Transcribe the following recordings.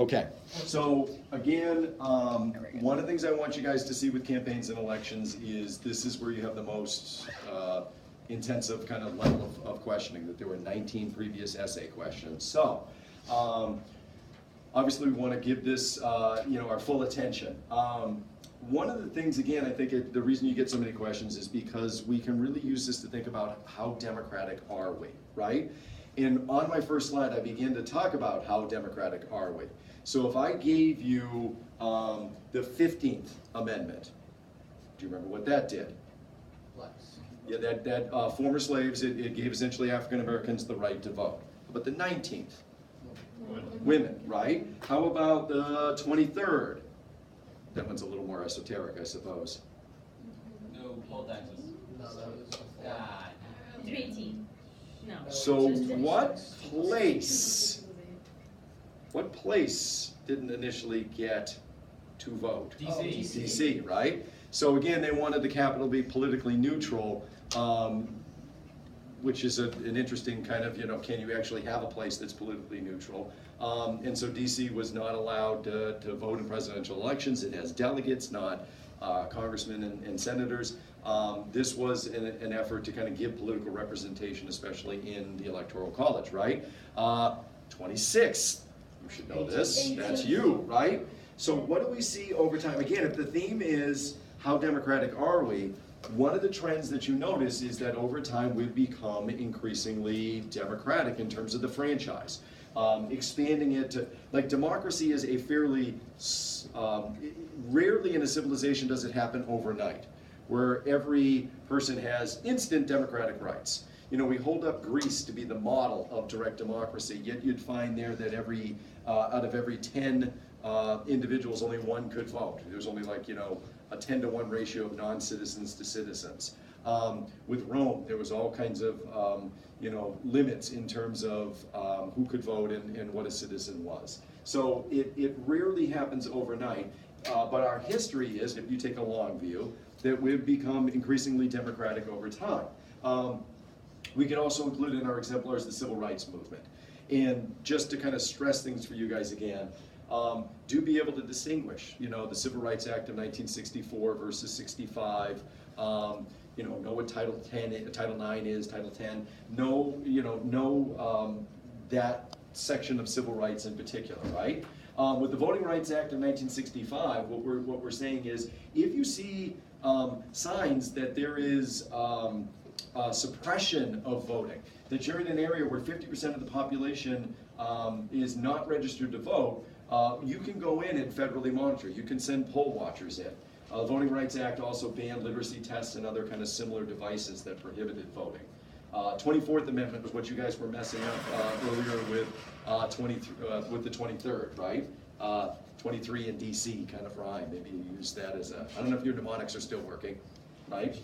Okay, so again, one of the things I want you guys to see with campaigns and elections is this is where you have the most intensive kind of level of questioning, that there were 19 previous essay questions. So, obviously we want to give this, our full attention. One of the things, again, I think the reason you get so many questions is because we can really use this to think about how democratic are we, right? And on my first slide, I begin to talk about how democratic are we. So if I gave you the 15th Amendment, do you remember what that did? Yeah, that former slaves, it gave essentially African Americans the right to vote. But the 19th? Women, right? How about the 23rd? That one's a little more esoteric, I suppose. No poll taxes. No, that was before. 18. No. So what place didn't initially get to vote? DC. DC, right? So again, they wanted the capital to be politically neutral, which is an interesting kind of, can you actually have a place that's politically neutral? And so DC was not allowed to vote in presidential elections. It has delegates, not congressmen and senators. This was an effort to kind of give political representation, especially in the Electoral College, right? 26th, you should know this, that's you, right? So what do we see over time? Again, if the theme is how democratic are we, one of the trends that you notice is that over time we've become increasingly democratic in terms of the franchise. Expanding it to, like, democracy is a fairly, rarely in a civilization does it happen overnight, where every person has instant democratic rights. We hold up Greece to be the model of direct democracy, yet you'd find there that out of every 10 individuals, only one could vote. There's only a 10-to-1 ratio of non-citizens to citizens. With Rome, there was all kinds of limits in terms of who could vote and what a citizen was. So it rarely happens overnight, but our history is, if you take a long view, that we've become increasingly democratic over time. We can also include in our exemplars the civil rights movement. And just to kind of stress things for you guys again, do be able to distinguish, the Civil Rights Act of 1964 versus 65, know what Title 10, Title 9 is, Title 10, know that section of civil rights in particular, right? With the Voting Rights Act of 1965, what we're saying is, if you see signs that there is suppression of voting, that you're in an area where 50% of the population is not registered to vote, you can go in and federally monitor. You can send poll watchers in. The Voting Rights Act also banned literacy tests and other kind of similar devices that prohibited voting. 24th Amendment was what you guys were messing up earlier with the 23rd, right? 23 in DC kind of rhyme. Maybe you use that as I don't know if your mnemonics are still working, right?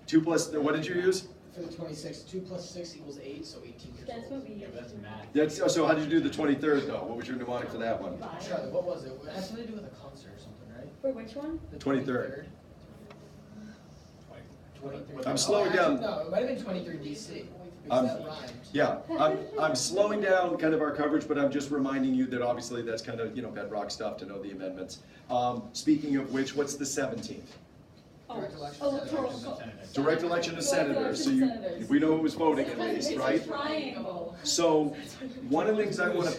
2 plus, what did you use? For the 26, 2 plus 6 equals 8, so 18 years That's old. what we That's math. That's, so how did you do the 23rd though? What was your mnemonic for that one? Charlie, what was it? It has something to do with a concert or something, right? For which one? The 23rd. 23rd. I'm slowing down. No, it might have been 23 DC, because that rhymed. Yeah, I'm slowing down kind of our coverage, but I'm just reminding you that obviously that's kind of, bedrock stuff to know the amendments. Speaking of which, what's the 17th? Direct election Oh, of senators. Direct election of senators, so we know who was voting at least, right? It's a triangle. So one of the things I want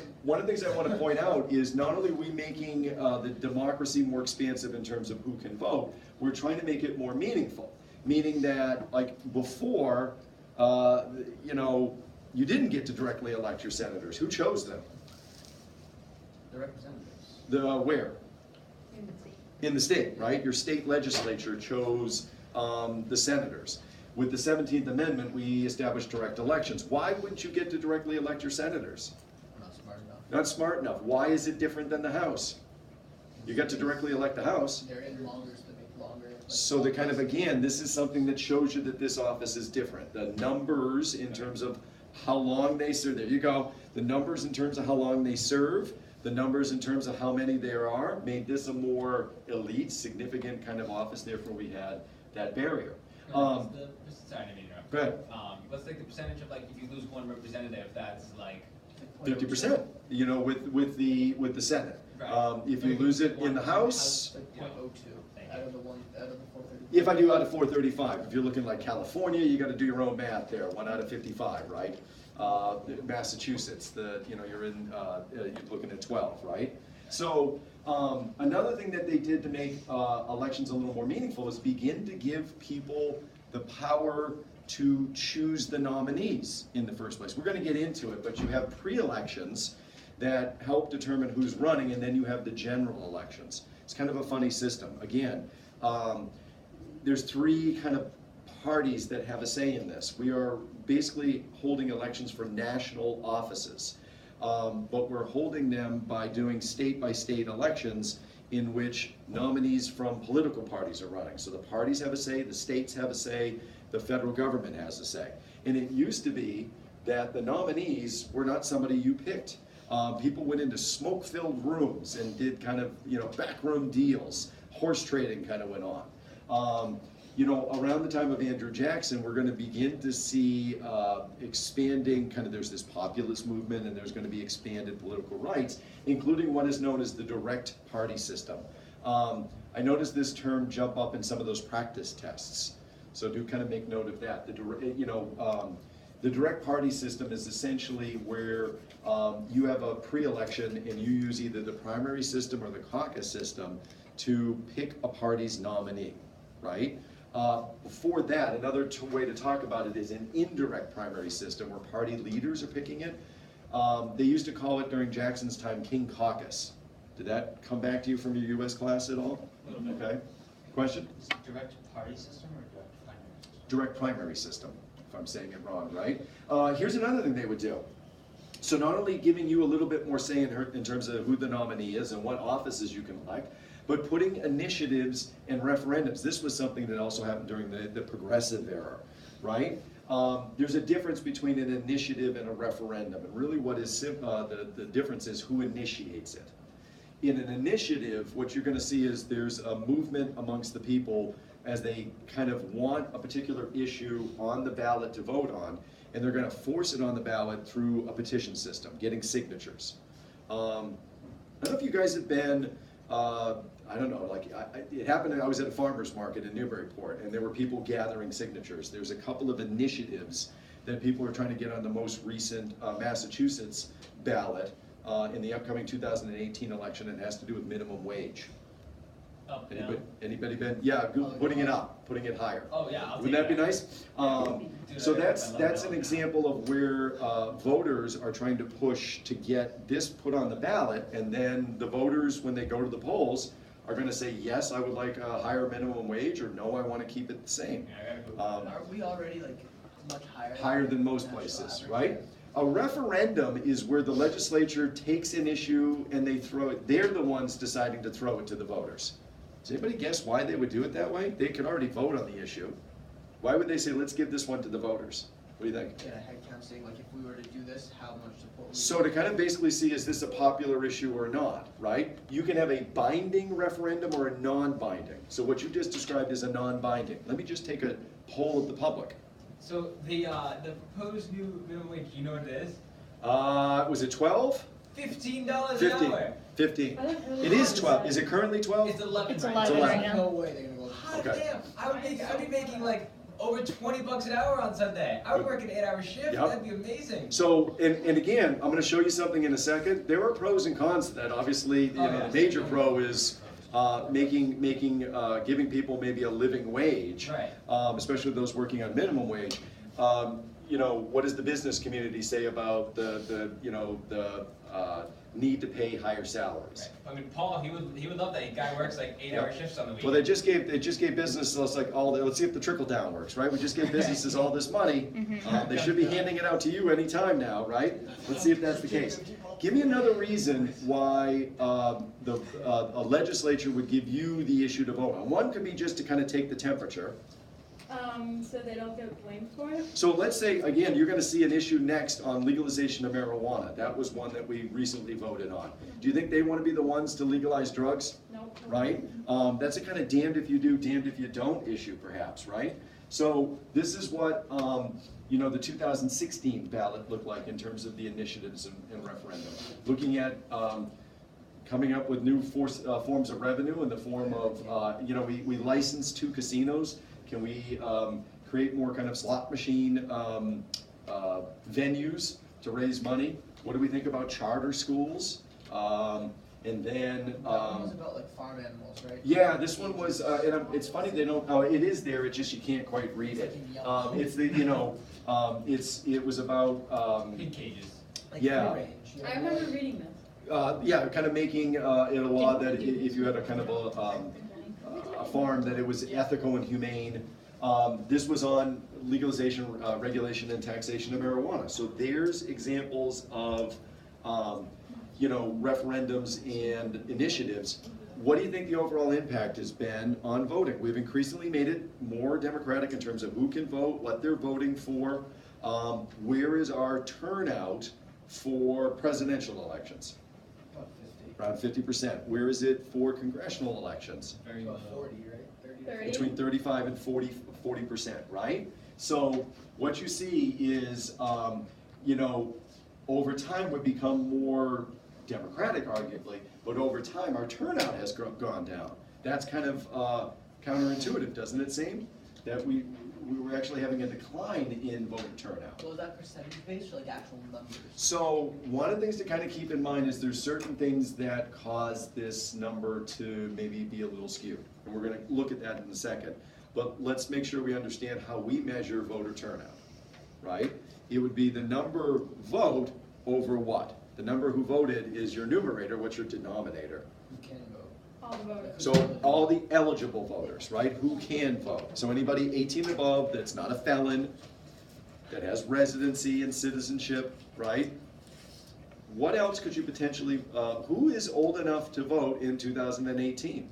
to point out is not only are we making the democracy more expansive in terms of who can vote, we're trying to make it more meaningful. Meaning that, like before, you didn't get to directly elect your senators. Who chose them? The representatives. Where? In the state, right? Your state legislature chose the senators. With the 17th Amendment, we established direct elections. Why wouldn't you get to directly elect your senators? We're not smart enough. Not smart enough. Why is it different than the House? You got to directly elect the House. They're in longer, so they make longer. So the kind of, again, this is something that shows you that this office is different. The numbers in terms of how long they serve, there you go. The numbers in terms of how long they serve, the numbers in terms of how many there are, made this a more elite, significant kind of office, therefore we had that barrier. Sorry to interrupt. Go ahead. What's like the percentage of, like, if you lose one representative, that's like 50%, you know, with the Senate. Right. If you lose it in the House, Like Point. 0.02 out of the 430. if I do out of 435, if you're looking like California, you gotta do your own math there, 1 out of 55, right? Massachusetts, you're looking at 12, right? So, another thing that they did to make elections a little more meaningful is begin to give people the power to choose the nominees in the first place. We're gonna get into it, but you have pre-elections that help determine who's running, and then you have the general elections. It's kind of a funny system. Again, there's 3 kind of parties that have a say in this. We are basically holding elections for national offices, but we're holding them by doing state-by-state elections in which nominees from political parties are running. So the parties have a say, the states have a say, the federal government has a say. And it used to be that the nominees were not somebody you picked. People went into smoke-filled rooms and did kind of, backroom deals. Horse trading kind of went on. Around the time of Andrew Jackson, we're going to begin to see expanding, there's this populist movement, and there's going to be expanded political rights, including what is known as the direct party system. I noticed this term jump up in some of those practice tests, so do kind of make note of that. The direct party system is essentially where you have a pre-election and you use either the primary system or the caucus system to pick a party's nominee, right? Before that, another way to talk about it is an indirect primary system where party leaders are picking it. They used to call it during Jackson's time King Caucus. Did that come back to you from your US class at all? A little bit. Okay. Question? Is it direct party system or direct primary system? Direct primary system, if I'm saying it wrong, right? Here's another thing they would do. So not only giving you a little bit more say in terms of who the nominee is and what offices you can elect, but putting initiatives and referendums. This was something that also happened during the progressive era, right? There's a difference between an initiative and a referendum, and really what is the difference is who initiates it. In an initiative, what you're gonna see is there's a movement amongst the people as they kind of want a particular issue on the ballot to vote on, and they're gonna force it on the ballot through a petition system, getting signatures. I don't know if you guys have been, I don't know, it happened, I was at a farmer's market in Newburyport, and there were people gathering signatures. There's a couple of initiatives that people are trying to get on the most recent Massachusetts ballot in the upcoming 2018 election, and it has to do with minimum wage. Up, down. Anybody been, putting it up, putting it higher. Oh, yeah, I'll Wouldn't take that be that. nice? So that's an example of where voters are trying to push to get this put on the ballot, and then the voters, when they go to the polls, are gonna say, yes, I would like a higher minimum wage, or no, I wanna keep it the same. Yeah, I gotta go. Aren't we already much higher? Higher than most national places, average? right? A referendum is where the legislature takes an issue and they throw it, they're the ones deciding to throw it to the voters. Does anybody guess why they would do it that way? They could already vote on the issue. Why would they say, let's give this one to the voters? What do you think? Yeah, head count saying if we were to do this, how much support? So to kind of basically see, is this a popular issue or not, right? You can have a binding referendum or a non-binding. So what you just described is a non-binding. Let me just take a poll of the public. So the proposed new minimum wage, do you know what it is? Was it 12? $15 an 15. hour. 15. I don't really It is know. 12. Is it currently 12? It's 11 It's right 11 now. right now. No way they're gonna go. Hot Okay. damn! I'd be making like over $20 an hour on Sunday. I would work an 8-hour shift. Yep. That'd be amazing. So, and again, I'm going to show you something in a second. There are pros and cons to that. Obviously, yeah. the major pro is giving people maybe a living wage, Right. Especially those working on minimum wage. What does the business community say about the need to pay higher salaries? Right. I mean, Paul, he would love that. A guy works like 8-hour shifts on the weekend. Well, they just gave businesses like let's see if the trickle down works, right? We just gave businesses all this money. They should be handing it out to you anytime now, right? Let's see if that's the case. Give me another reason why a legislature would give you the issue to vote on. One could be just to kind of take the temperature. So they don't get blamed for it? So let's say, again, you're gonna see an issue next on legalization of marijuana. That was one that we recently voted on. Do you think they wanna be the ones to legalize drugs? No. Right? That's a kind of damned if you do, damned if you don't issue perhaps, right? So this is what, you know, the 2016 ballot looked like in terms of the initiatives and referendum. Looking at coming up with new forms of revenue in the form of, you know, we licensed 2 casinos. Can we create more kind of slot machine venues to raise money? What do we think about charter schools? And then, That one was about like farm animals, right? yeah, this one was, it's funny they don't, oh, it is there, it's just you can't quite read it. It's the, you know, it was about, Pig cages. Like yeah. free range, you know? I remember reading this. yeah, kind of making it a law that if you had a kind of a farm, that it was ethical and humane. This was on legalization, regulation, and taxation of marijuana. So there's examples of, you know, referendums and initiatives. What do you think the overall impact has been on voting? We've increasingly made it more democratic in terms of who can vote, what they're voting for. Where is our turnout for presidential elections? About 50. Around 50%. Where is it for congressional elections? Very About low. 40, right? 30. 30. Between 35 and 40%, right? So what you see is, you know, over time we've become more democratic, arguably, but over time our turnout has gone down. That's kind of counterintuitive, doesn't it seem? That we were actually having a decline in voter turnout. So is that percentage based or like actual numbers? So one of the things to kind of keep in mind is there's certain things that cause this number to maybe be a little skewed. And we're gonna look at that in a second. But let's make sure we understand how we measure voter turnout, right? It would be the number vote over what? The number who voted is your numerator, what's your denominator? Who can vote? All the voters. So all the eligible voters, right, who can vote. So anybody 18 and above that's not a felon, that has residency and citizenship, right? What else could you potentially, who is old enough to vote in 2018?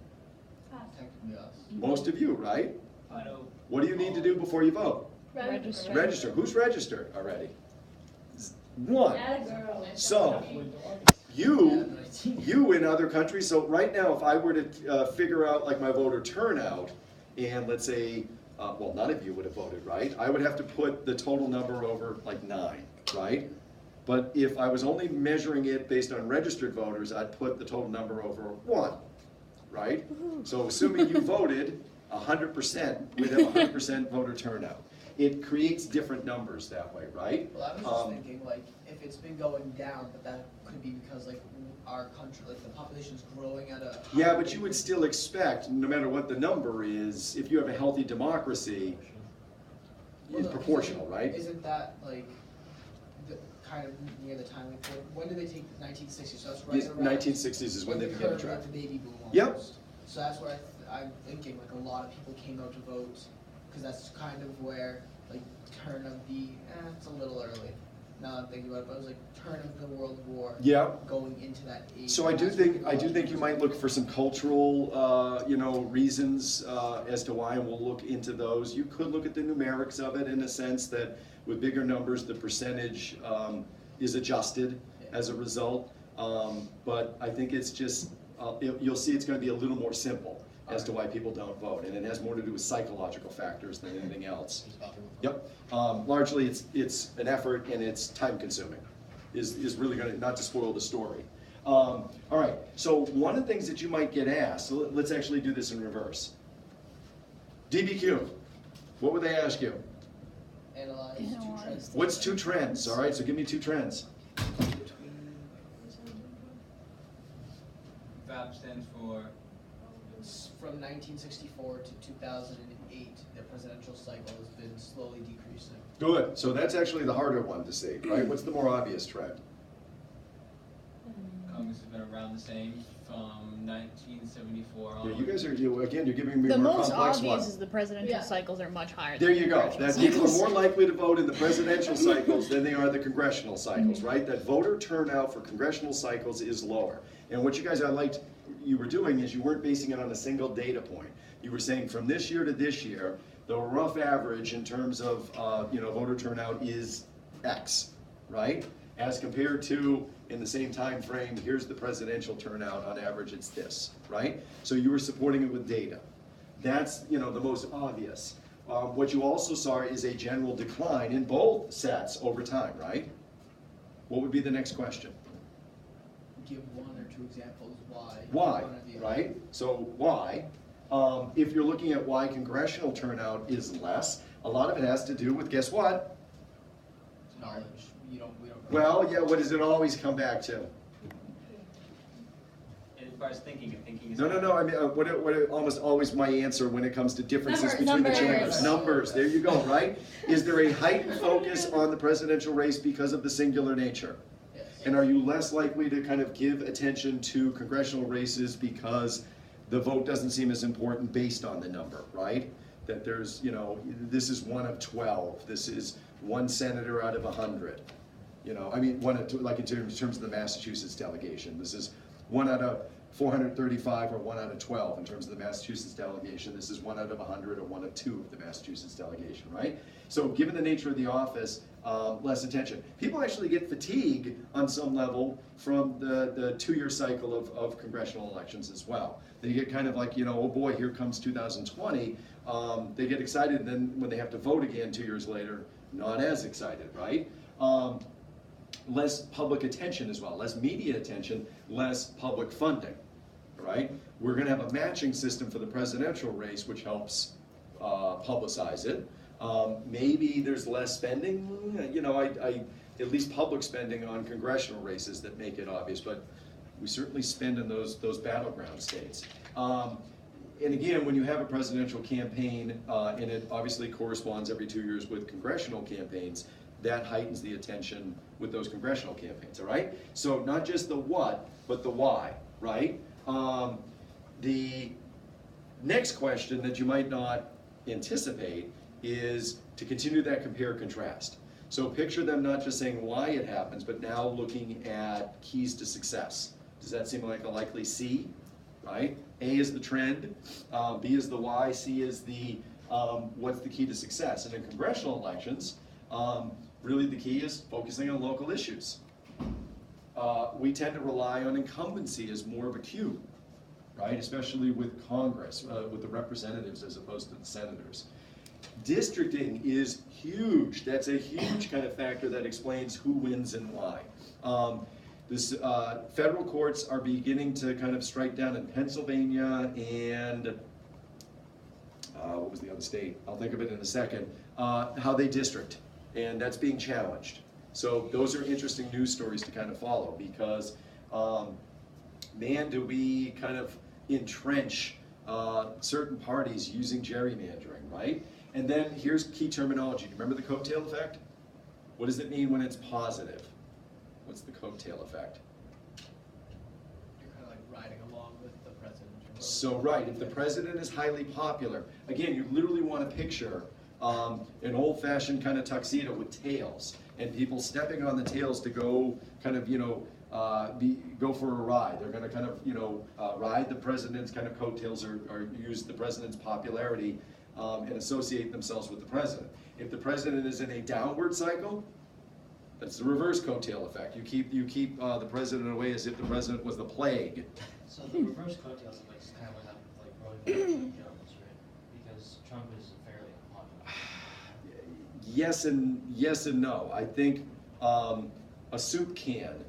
Technically us. Most of you, right? I know. What do you need to do before you vote? Register. Register. Who's registered already? One. Atta girl. So, you in other countries, so right now, if I were to figure out like my voter turnout, and let's say, well, none of you would have voted, right? I would have to put the total number over like 9, right? But if I was only measuring it based on registered voters, I'd put the total number over 1, right? So assuming you voted 100%, we'd have 100% voter turnout. It creates different numbers that way, right? Well, I was just thinking, like, if it's been going down, but that could be because, like, our country, like, the population's growing at a... Yeah, but you would still expect, no matter what the number is, if you have a healthy democracy, Well, it's no, proportional, right? Isn't that, like, the, kind of near the time, like, when did they take 1960s? So that's right Yes, around... 1960s is when they began to curve, track. like, the baby boom Yep. almost. So that's where I'm thinking, like, a lot of people came out to vote, because that's kind of where, like, turn of the, it's a little early. Now I'm thinking about it, but it was like turn of the World War. Yeah. Going into that age. So I do think you might look for some cultural, you know, reasons as to why, and we'll look into those. You could look at the numerics of it in a sense that with bigger numbers, the percentage is adjusted as a result. But I think it's just, you'll see it's going to be a little more simple as to why people don't vote, and it has more to do with psychological factors than anything else. Yep. Largely, it's an effort and it's time consuming. Is really going to, not to spoil the story. All right. So one of the things that you might get asked. So let's actually do this in reverse. DBQ. What would they ask you? Analyze 2 trends. What's 2 trends? All right. So give me 2 trends. FAB stands for From 1964 to 2008, the presidential cycle has been slowly decreasing. Good. So that's actually the harder one to see, right? What's the more obvious trend? Congress has been around the same from 1974 on. Yeah, you guys are, again, you're giving me The a more most complex obvious one. is the presidential Yeah. cycles are much higher. There than you the go. congressional That people are cycles. more likely to vote in the presidential cycles than they are the congressional cycles, right? That voter turnout for congressional cycles is lower. And what you guys, I liked you were doing is you weren't basing it on a single data point. You were saying from this year to this year, the rough average in terms of, you know, voter turnout is X, right? As compared to, in the same time frame, here's the presidential turnout, on average it's this, right? So you were supporting it with data. That's, you know, the most obvious. What you also saw is a general decline in both sets over time, right? What would be the next question? Give one or two examples why. Why, one of the- right? So why? If you're looking at why congressional turnout is less, a lot of it has to do with, guess what? Knowledge. We don't. Well, yeah, what does it always come back to? And as far as thinking is. No, I mean, almost always my answer when it comes to differences Numbers. between the two Numbers. numbers. Numbers, there you go, right? Is there a heightened focus on the presidential race because of the singular nature? Yes. And are you less likely to kind of give attention to congressional races because the vote doesn't seem as important based on the number, right? That there's, this is one of 12, this is one senator out of 100. I mean, like in terms of the Massachusetts delegation, this is one out of 435 or one out of 12 in terms of the Massachusetts delegation. This is one out of 100 or one of 2 of the Massachusetts delegation, right? So given the nature of the office, less attention. People actually get fatigue on some level from the 2-year cycle of congressional elections as well. They get kind of like, oh boy, here comes 2020. They get excited, and then when they have to vote again 2 years later, not as excited, right? Less public attention as well, less media attention, less public funding, right? We're going to have a matching system for the presidential race, which helps publicize it. Maybe there's less spending, at least public spending on congressional races that make it obvious, but we certainly spend in those battleground states. And again, when you have a presidential campaign, and it obviously corresponds every 2 years with congressional campaigns, that heightens the attention with those congressional campaigns, all right? So not just the what, but the why, right? The next question that you might not anticipate is to continue that compare-contrast. So picture them not just saying why it happens, but now looking at keys to success. Does that seem like a likely C, right? A is the trend, B is the why, C is the what's the key to success. And in congressional elections, really the key is focusing on local issues. We tend to rely on incumbency as more of a cue, right? Especially with Congress, with the representatives as opposed to the senators. Districting is huge. That's a huge kind of factor that explains who wins and why. Federal courts are beginning to kind of strike down in Pennsylvania and what was the other state? I'll think of it in a second. How they district, and that's being challenged. So those are interesting news stories to kind of follow because, man, do we kind of entrench certain parties using gerrymandering, right? And then here's key terminology. Remember the coattail effect? What does it mean when it's positive? What's the coattail effect? You're kind of like riding along with the president. So right, if the president is highly popular, again, you literally want to picture an old-fashioned kind of tuxedo with tails, and people stepping on the tails to go kind of, go for a ride. They're going to kind of, ride the president's kind of coattails or use the president's popularity and associate themselves with the president. If the president is in a downward cycle, that's the reverse coattail effect. You keep the president away as if the president was the plague. So the reverse coattails is like kind of what happened with like Roy Moore and Jones, right? Because Trump is fairly unpopular. Yes and no. I think a soup can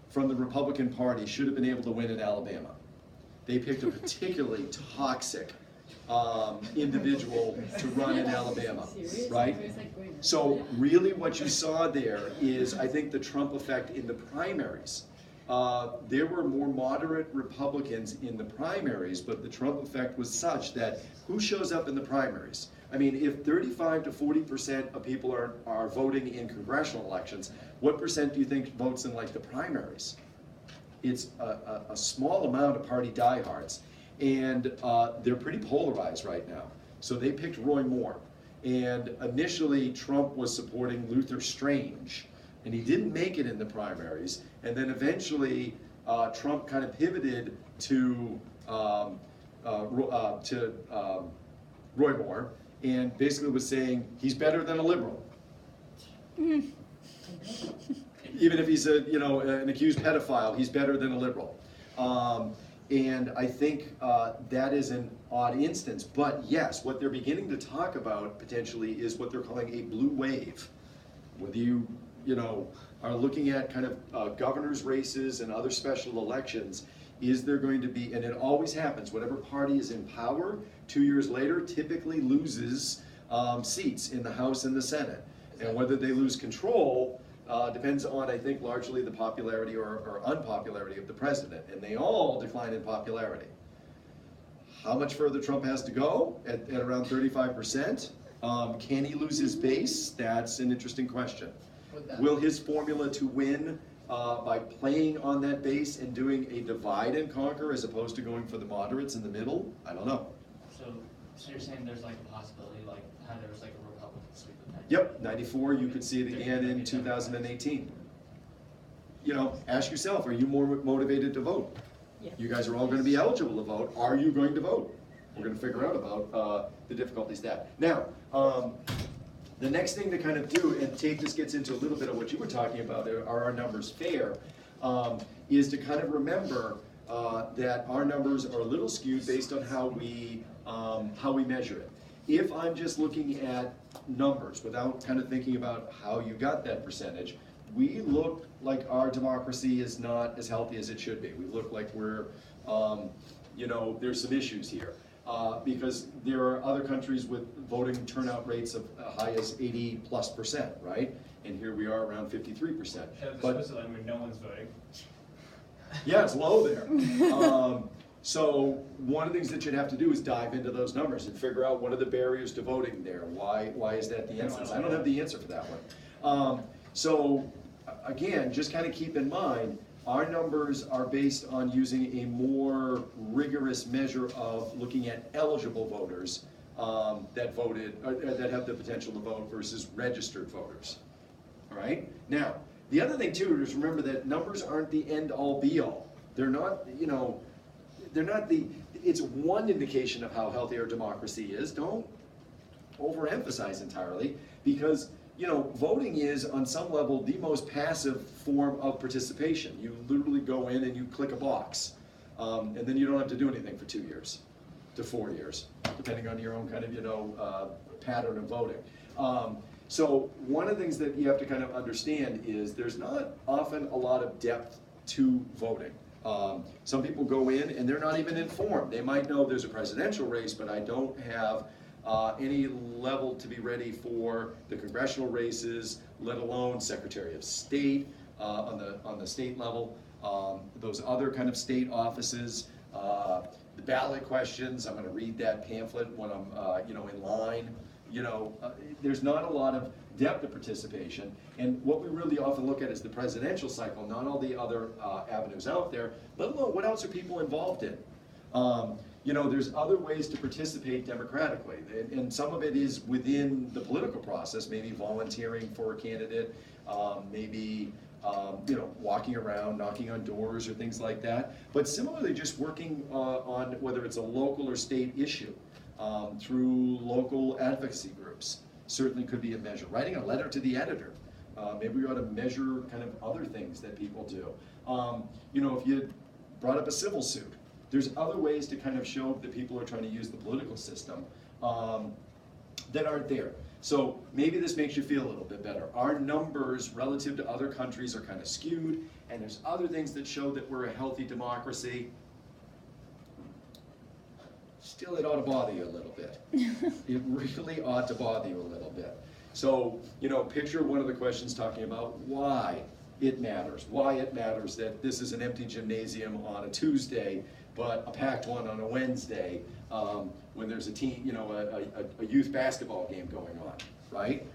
from the Republican Party should have been able to win in Alabama. They picked a particularly toxic individual to run in Alabama, right? So really what you saw there is, I think, the Trump effect in the primaries. There were more moderate Republicans in the primaries, but the Trump effect was such that who shows up in the primaries? I mean, if 35 to 40% of people are voting in congressional elections, what percent do you think votes in like the primaries? It's a small amount of party diehards. And they're pretty polarized right now. So they picked Roy Moore. And initially, Trump was supporting Luther Strange, and he didn't make it in the primaries. And then eventually, Trump kind of pivoted to Roy Moore, and basically was saying he's better than a liberal. Even if he's an accused pedophile, he's better than a liberal. And I think that is an odd instance. But yes, what they're beginning to talk about potentially is what they're calling a blue wave. Whether you are looking at kind of governor's races and other special elections, is there going to be, and it always happens, whatever party is in power, 2 years later typically loses seats in the House and the Senate. And whether they lose control depends on, I think, largely the popularity or unpopularity of the president. And they all decline in popularity. How much further Trump has to go at around 35%? Can he lose his base? That's an interesting question. Will his formula to win by playing on that base and doing a divide and conquer as opposed to going for the moderates in the middle? I don't know. So you're saying there's like a possibility, like how there was like a Republican sweep of 94? Yep, 94, you could see it again in 2018. Ask yourself, are you more motivated to vote? Yeah. You guys are all gonna be eligible to vote. Are you going to vote? We're gonna figure out about the difficulties that. Now, the next thing to kind of do, and Tate, this gets into a little bit of what you were talking about, are our numbers fair, is to kind of remember that our numbers are a little skewed based on how we measure it. If I'm just looking at numbers without kind of thinking about how you got that percentage, we look like our democracy is not as healthy as it should be. We look like we're, there's some issues here. Because there are other countries with voting turnout rates of high as 80+%, right? And here we are around 53%. But Switzerland where no one's voting. yeah, it's low there. So one of the things that you'd have to do is dive into those numbers and figure out what are the barriers to voting there. Why is that the instance? I don't have the answer for that one. So again, just kind of keep in mind, our numbers are based on using a more rigorous measure of looking at eligible voters that voted, or that have the potential to vote versus registered voters. All right? Now, the other thing too is remember that numbers aren't the end all be all. They're not, it's one indication of how healthy our democracy is. Don't overemphasize entirely, because voting is, on some level, the most passive form of participation. You literally go in and you click a box, and then you don't have to do anything for 2 years to 4 years, depending on your own kind of, pattern of voting. So one of the things that you have to kind of understand is there's not often a lot of depth to voting. Some people go in and they're not even informed. They might know there's a presidential race, but I don't have any level to be ready for the congressional races, let alone Secretary of State on the state level, those other kind of state offices, the ballot questions. I'm going to read that pamphlet when I'm in line. There's not a lot of depth of participation, and what we really often look at is the presidential cycle, not all the other avenues out there, let alone what else are people involved in. There's other ways to participate democratically, and some of it is within the political process, maybe volunteering for a candidate, maybe walking around, knocking on doors or things like that. But similarly, just working on whether it's a local or state issue through local advocacy groups certainly could be a measure. Writing a letter to the editor. Maybe we ought to measure kind of other things that people do. If you brought up a civil suit, there's other ways to kind of show that people are trying to use the political system that aren't there. So maybe this makes you feel a little bit better. Our numbers relative to other countries are kind of skewed, and there's other things that show that we're a healthy democracy. Still, it ought to bother you a little bit. It really ought to bother you a little bit. So, picture one of the questions talking about why it matters that this is an empty gymnasium on a Tuesday, but a packed one on a Wednesday, when there's a team, a youth basketball game going on, right?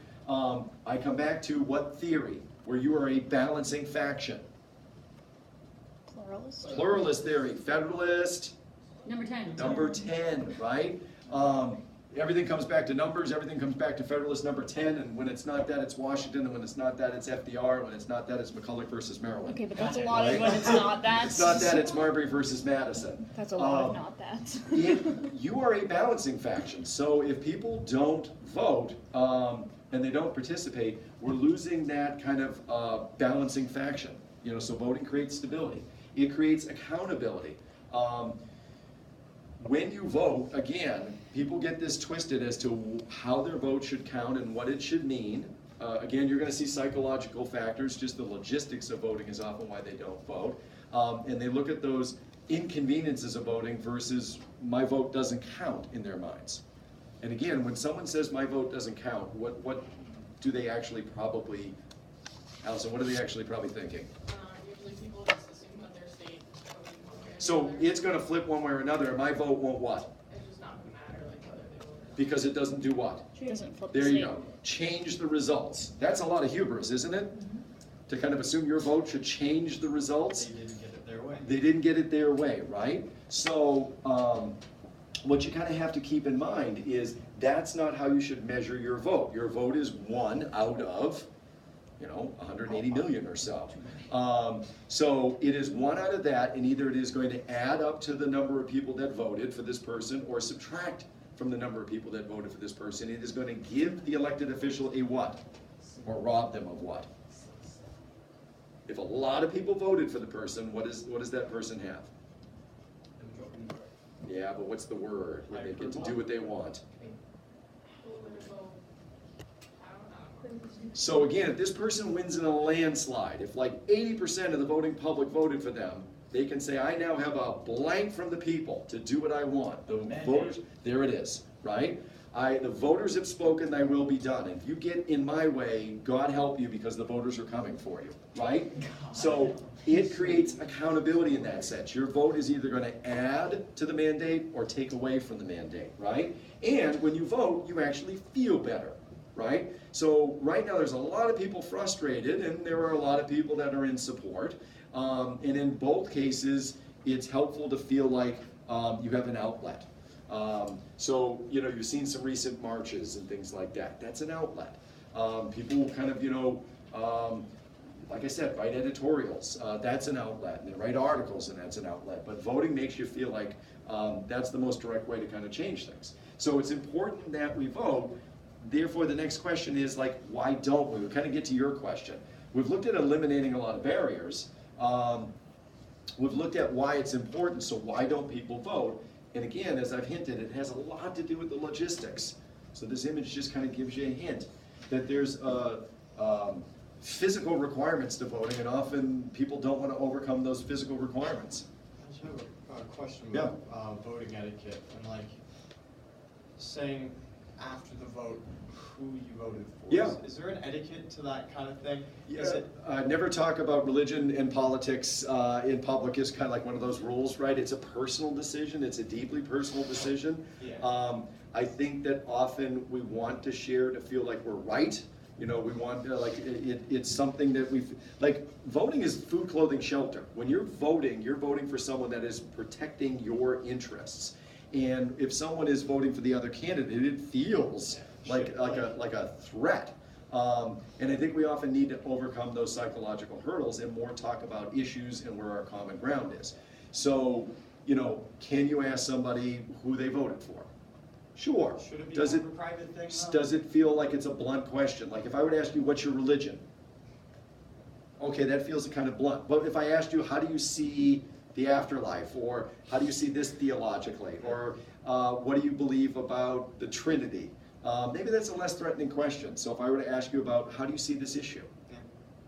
I come back to what theory? Where you are a balancing faction. Pluralist? Pluralist theory, Federalist, Number 10. number 10, right? Everything comes back to numbers, everything comes back to Federalist number 10, and when it's not that, it's Washington, and when it's not that, it's FDR, and when it's not that, it's McCulloch versus Maryland. Okay, but that's a lot of when it's not that. It's not that, it's Marbury versus Madison. That's a lot of not that. You are a balancing faction, so if people don't vote, and they don't participate, we're losing that kind of balancing faction. So voting creates stability. It creates accountability. When you vote, again, people get this twisted as to how their vote should count and what it should mean. Again, you're gonna see psychological factors, just the logistics of voting is often why they don't vote. And they look at those inconveniences of voting versus my vote doesn't count in their minds. And again, when someone says my vote doesn't count, what do they actually probably, Allison, what are they actually probably thinking? Usually people just assume that their state is voting one way or So another. it's gonna flip one way or another, and my vote won't what? It's just not gonna matter like whether they vote or not. Because it doesn't do what? Doesn't flip the There you state. go. Change the results. That's a lot of hubris, isn't it? To kind of assume your vote should change the results. They didn't get it their way. They didn't get it their way, right? So, what you kind of have to keep in mind is that's not how you should measure your vote. Your vote is one out of, 180 million or so. So it is one out of that, and either it is going to add up to the number of people that voted for this person or subtract from the number of people that voted for this person. It is going to give the elected official a what? Or rob them of what? If a lot of people voted for the person, what does that person have? Yeah, but what's the word? Where they get to do what they want. Who would vote? I don't know. So again, if this person wins in a landslide, if like 80% of the voting public voted for them, they can say, I now have a blank from the people to do what I want. The voters, there it is, right? The voters have spoken, thy will be done. If you get in my way, God help you because the voters are coming for you, right? So it creates accountability in that sense. Your vote is either gonna add to the mandate or take away from the mandate, right? And when you vote, you actually feel better, right? So right now there's a lot of people frustrated and there are a lot of people that are in support. And in both cases, it's helpful to feel like you have an outlet. So, you've seen some recent marches and things like that. That's an outlet. People kind of, like I said, write editorials. That's an outlet. And they write articles, and that's an outlet. But voting makes you feel like that's the most direct way to kind of change things. So it's important that we vote. Therefore, the next question is, why don't we? We kind of get to your question. We've looked at eliminating a lot of barriers. We've looked at why it's important, so why don't people vote? And again, as I've hinted, it has a lot to do with the logistics. So this image just kind of gives you a hint that there's physical requirements to voting, and often people don't want to overcome those physical requirements. I just have a question Yeah. about voting etiquette and saying after the vote who you voted for. Yeah. Is there an etiquette to that kind of thing? Is it? Never talk about religion and politics in public is kind of like one of those rules, right? It's a personal decision. It's a deeply personal decision. Yeah. I think that often we want to share to feel like we're right. We want it's something that voting is food, clothing, shelter. When you're voting for someone that is protecting your interests. And if someone is voting for the other candidate, it feels like a threat. And I think we often need to overcome those psychological hurdles and more talk about issues and where our common ground is. So, can you ask somebody who they voted for? Sure. Should it be Does a private thing? does it feel like it's a blunt question? Like if I were to ask you, what's your religion? Okay, that feels kind of blunt. But if I asked you, how do you see the afterlife? Or how do you see this theologically? Or what do you believe about the Trinity? Maybe that's a less threatening question. So if I were to ask you about, how do you see this issue? Yeah.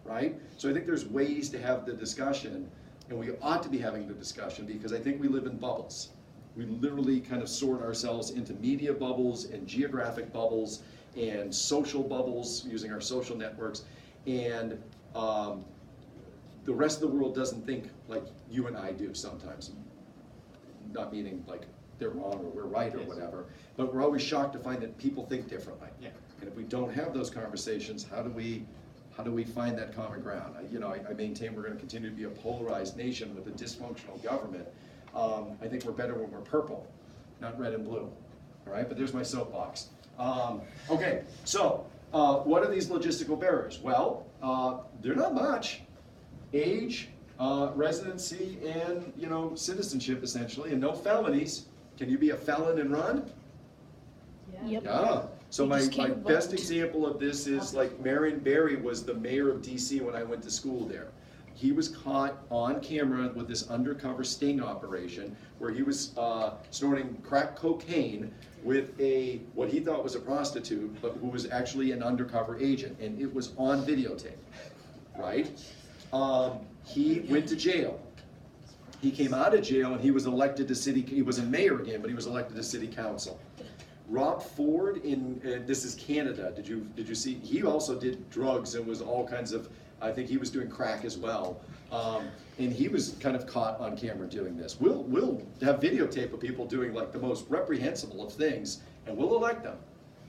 Right? So I think there's ways to have the discussion, and we ought to be having the discussion because I think we live in bubbles. We literally kind of sort ourselves into media bubbles and geographic bubbles and social bubbles using our social networks. And the rest of the world doesn't think like you and I do sometimes. Not meaning like they're wrong or we're right or whatever, but we're always shocked to find that people think differently. Yeah. And if we don't have those conversations, how do we find that common ground? I maintain we're going to continue to be a polarized nation with a dysfunctional government. I think we're better when we're purple, not red and blue. All right, but there's my soapbox. Okay, so what are these logistical barriers? Well, they're not much. Age, residency, and citizenship essentially, and no felonies. Can you be a felon and run? Yep. Yeah. So You my just can't best vote. example of this is like Marion Barry was the mayor of DC when I went to school there. he was caught on camera with this undercover sting operation where he was snorting crack cocaine with what he thought was a prostitute, but who was actually an undercover agent, and it was on videotape, right? He went to jail. He came out of jail and he was elected to he was a mayor again, but he was elected to city council. Rob Ford this is Canada, did you see, he also did drugs and was all kinds of, I think he was doing crack as well. And he was kind of caught on camera doing this. We'll have videotape of people doing like the most reprehensible of things, and we'll elect them.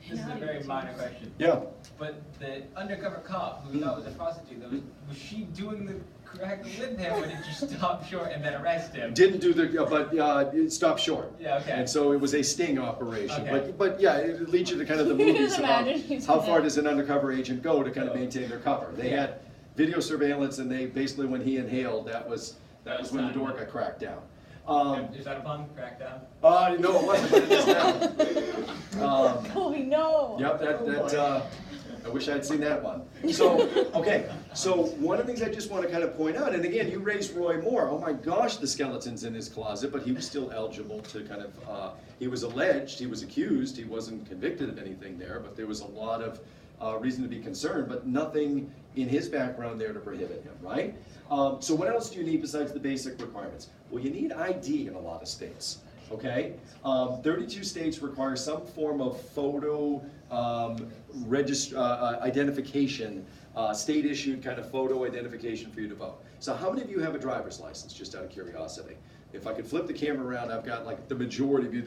This is a very minor question. Yeah. But the undercover cop who we thought was a prostitute, though, was she doing the crack with him, or did you stop short and then arrest him? Didn't do it stopped short. Yeah, okay. And so it was a sting operation. Okay. But yeah, it leads you to kind of the You movies just about imagine he's how like far that. does an undercover agent go to kind of maintain their cover. They had video surveillance, and they basically, when he inhaled, that was when the door got cracked down. Is that a pun? Crackdown? No, it wasn't, but it is now. Oh, no. Yep, I wish I'd seen that one. So, okay, so one of the things I just want to kind of point out, and again, you raised Roy Moore. Oh my gosh, the skeleton's in his closet, but he was still eligible to kind of, he was alleged, he was accused, he wasn't convicted of anything there, but there was a lot of reason to be concerned, but nothing in his background there to prohibit him, right? So what else do you need besides the basic requirements? Well, you need ID in a lot of states, okay? 32 states require some form of photo identification, state-issued kind of photo identification for you to vote. So how many of you have a driver's license, just out of curiosity? If I could flip the camera around, I've got like the majority of you,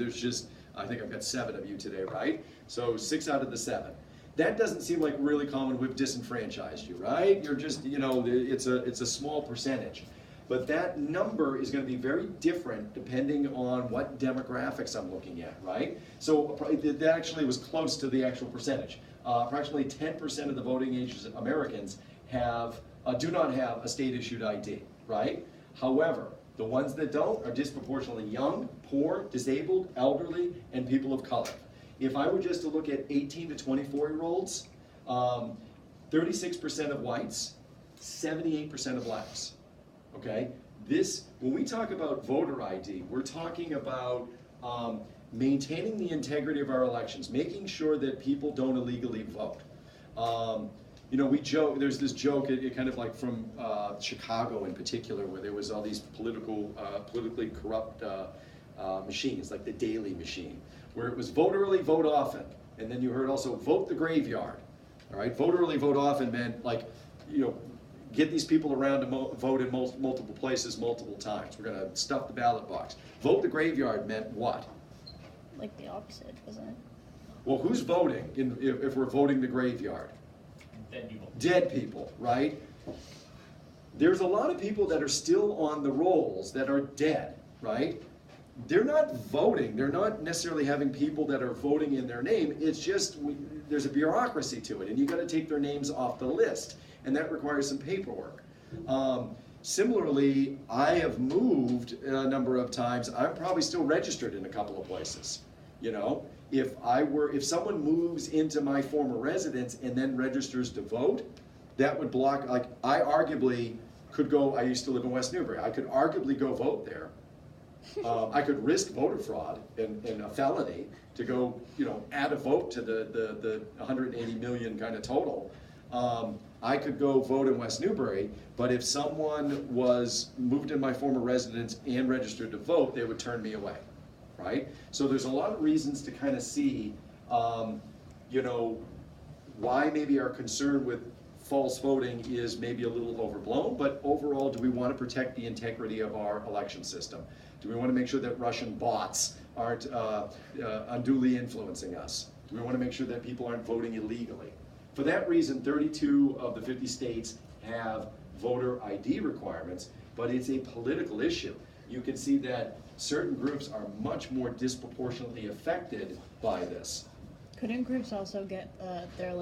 I think I've got 7 of you today, right? So 6 out of the 7. That doesn't seem like really common. We've disenfranchised you, right? You're just, it's a small percentage. But that number is going to be very different depending on what demographics I'm looking at, right? So that actually was close to the actual percentage. Approximately 10% of the voting age Americans do not have a state-issued ID, right? However, the ones that don't are disproportionately young, poor, disabled, elderly, and people of color. If I were just to look at 18 to 24-year-olds, 36% of whites, 78% of blacks. Okay? When we talk about voter ID, we're talking about maintaining the integrity of our elections, making sure that people don't illegally vote. We joke, there's this joke, it kind of like from Chicago in particular, where there was all these politically corrupt machines, like the Daily machine, where it was vote early, vote often. And then you heard also vote the graveyard. All right, vote early, vote often meant like, get these people around to vote in multiple places multiple times. We're gonna stuff the ballot box. Vote the graveyard meant what? Like the opposite, wasn't it? Well, who's voting if we're voting the graveyard? Dead people. Dead people, right? There's a lot of people that are still on the rolls that are dead, right? They're not voting. They're not necessarily having people that are voting in their name. It's just there's a bureaucracy to it, and you got to take their names off the list, and that requires some paperwork. Similarly, I have moved a number of times. I'm probably still registered in a couple of places. If someone moves into my former residence and then registers to vote, that would block. Like I arguably could go. I used to live in West Newbury. I could arguably go vote there. I could risk voter fraud and a felony to go, add a vote to the 180 million kind of total. I could go vote in West Newbury, but if someone was moved in my former residence and registered to vote, they would turn me away, right? So there's a lot of reasons to kind of see, why maybe our concern with false voting is maybe a little overblown, but overall, do we want to protect the integrity of our election system? Do we want to make sure that Russian bots aren't unduly influencing us? Do we want to make sure that people aren't voting illegally? For that reason, 32 of the 50 states have voter ID requirements, but it's a political issue. You can see that certain groups are much more disproportionately affected by this. Couldn't groups also get their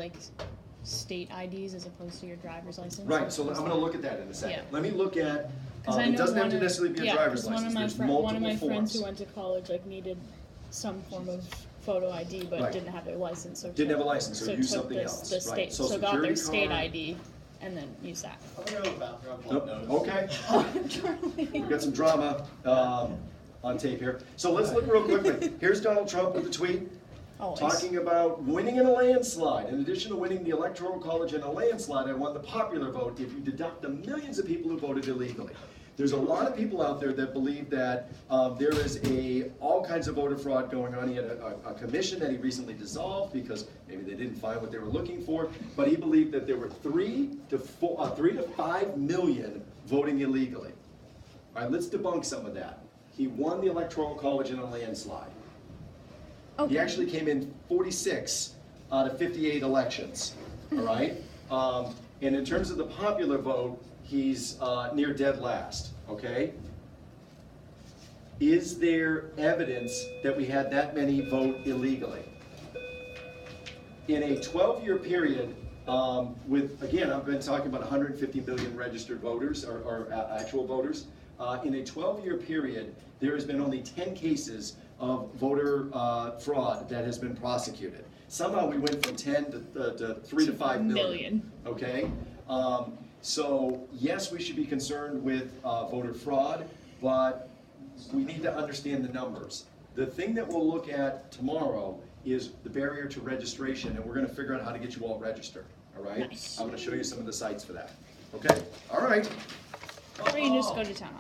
state IDs as opposed to your driver's license? Right, so I'm going to look at that in a second. Yeah. Let me look at, I it know doesn't have one to of- necessarily be a driver's license, there's multiple one of my forms. friends who went to college needed some form of photo ID, but Right. didn't have a license. So Didn't have a license, so took use something the else. The Right. state, Social so got their Security state card. ID. and then use that. I'm gonna go to the bathroom, Nope. blood nose. Okay, Charlie. we've got some drama on tape here. So let's look real quickly. Here's Donald Trump with the tweet. Always. Talking about winning in a landslide. In addition to winning the Electoral College in a landslide, I won the popular vote if you deduct the millions of people who voted illegally. There's a lot of people out there that believe that there is all kinds of voter fraud going on. He had a commission that he recently dissolved because maybe they didn't find what they were looking for, but he believed that there were 3 to 5 million voting illegally. All right, let's debunk some of that. He won the Electoral College in a landslide. Okay. He actually came in 46 out of 58 elections, all right? And in terms of the popular vote, he's near dead last, okay? Is there evidence that we had that many vote illegally? In a 12-year period, with, again, I've been talking about 150 million registered voters, or actual voters. In a 12-year period, there has been only 10 cases of voter fraud that has been prosecuted. Somehow we went from 10 to 3 to 5 million. Okay? So yes, we should be concerned with voter fraud, but we need to understand the numbers. The thing that we'll look at tomorrow is the barrier to registration, and we're gonna figure out how to get you all registered, all right? Nice. I'm gonna show you some of the sites for that. Okay? All right. Or you can just go to town hall.